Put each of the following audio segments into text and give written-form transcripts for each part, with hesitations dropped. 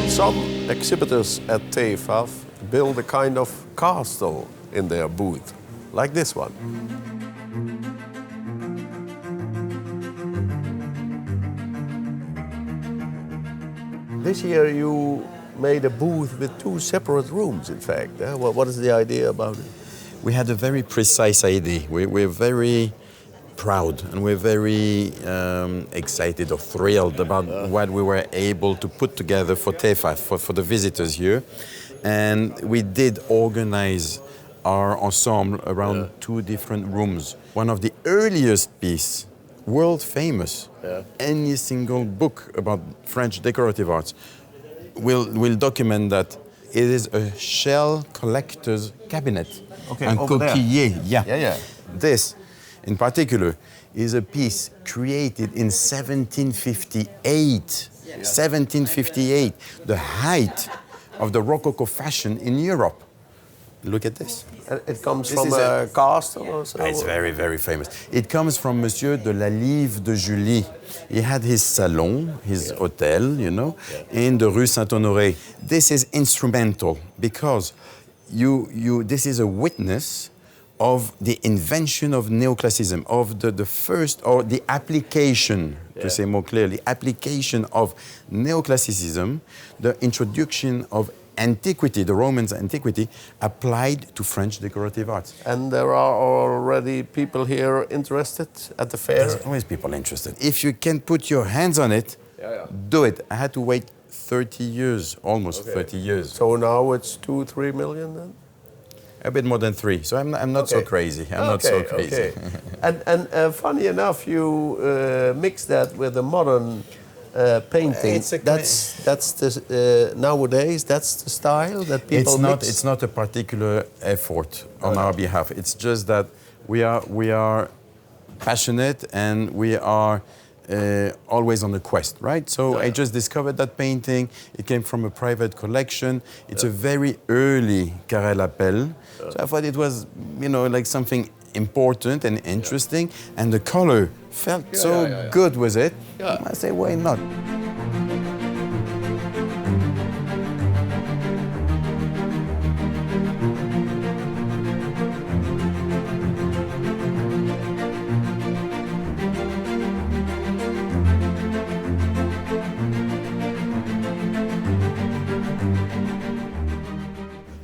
Some exhibitors at TEFAF build a kind of castle in their booth, like this one. This year you made a booth with two separate rooms, in fact. What is the idea about it? We had a very precise idea. We're very proud and we're very excited or thrilled about what we were able to put together for TEFAF, for the visitors here. And we did organize our ensemble around two different rooms. One of the earliest pieces, world famous, any single book about French decorative arts will document that it is a shell collector's cabinet. Okay, un over coquillier, there. Yeah. This, in particular, is a piece created in 1758. 1758, the height of the Rococo fashion in Europe. Look at this. It comes This from is a castle or so? It's very, very famous. It comes from Monsieur de la Live de Julie. He had his salon, his hotel, you know, in the Rue Saint-Honoré. This is instrumental because this is a witness of the invention of neoclassicism, of the first, or the application, to say more clearly, application of neoclassicism, the introduction of antiquity, the Romans' antiquity, applied to French decorative arts. And there are already people here interested at the fair? There's always people interested. If you can put your hands on it, do it. I had to wait 30 years, almost 30 years. So now it's 2-3 million then? A bit more than 3, so I'm not so crazy. I'm not so crazy. And funny enough, you mix that with a modern painting. That's the nowadays. That's the style that people mix. It's not a particular effort on our behalf. It's just that we are passionate and we are always on the quest, right? So I just discovered that painting. It came from a private collection. It's a very early Carrel Appel. So I thought it was, like something important and interesting, and the color felt so good with it. I say, why not?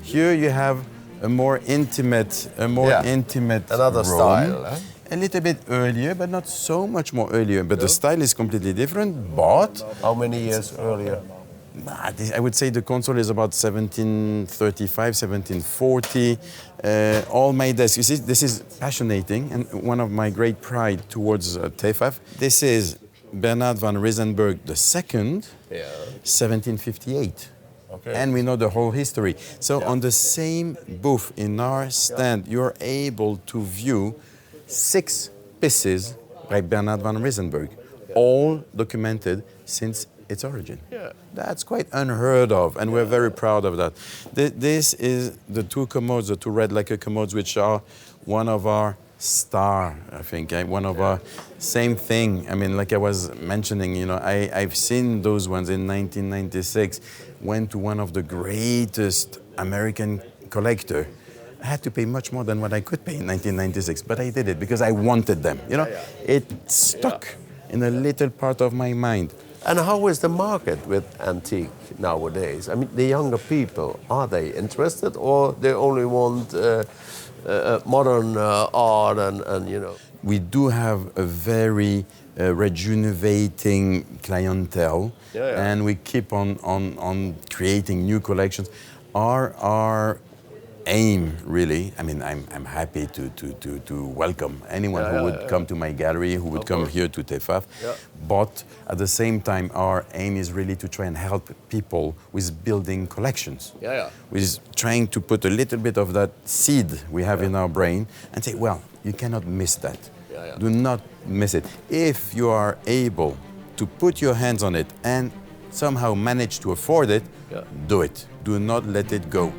Here you have a more intimate another room. style. Eh? A little bit earlier, but not so much more earlier. But the style is completely different. But how many years earlier? I would say the console is about 1735, 1740. All my desks. You see, this is fascinating, and one of my great pride towards TEFAF. This is Bernard van Riesenberg II, 1758. Okay. And we know the whole history. So on the same booth in our stand, you're able to view 6 pieces by Bernard van Riesenberg, all documented since its origin. That's quite unheard of, and we're very proud of that. This is the 2 commodes, the 2 red lacquer commodes, which are one of our star, I think, one of our same thing. I mean, like I was mentioning, I've seen those ones in 1996, went to one of the greatest American collector. I had to pay much more than what I could pay in 1996, but I did it because I wanted them. It stuck in a little part of my mind. And how is the market with antique nowadays? I mean, the younger people, are they interested, or they only want modern art and. We do have a very rejuvenating clientele, and we keep on creating new collections. Our aim, really, I mean, I'm happy to welcome anyone who would come to my gallery, who would come here to TEFAF. But at the same time, our aim is really to try and help people with building collections. With trying to put a little bit of that seed we have in our brain and say, well, you cannot miss that. Do not miss it. If you are able to put your hands on it and somehow manage to afford it, do it. Do not let it go.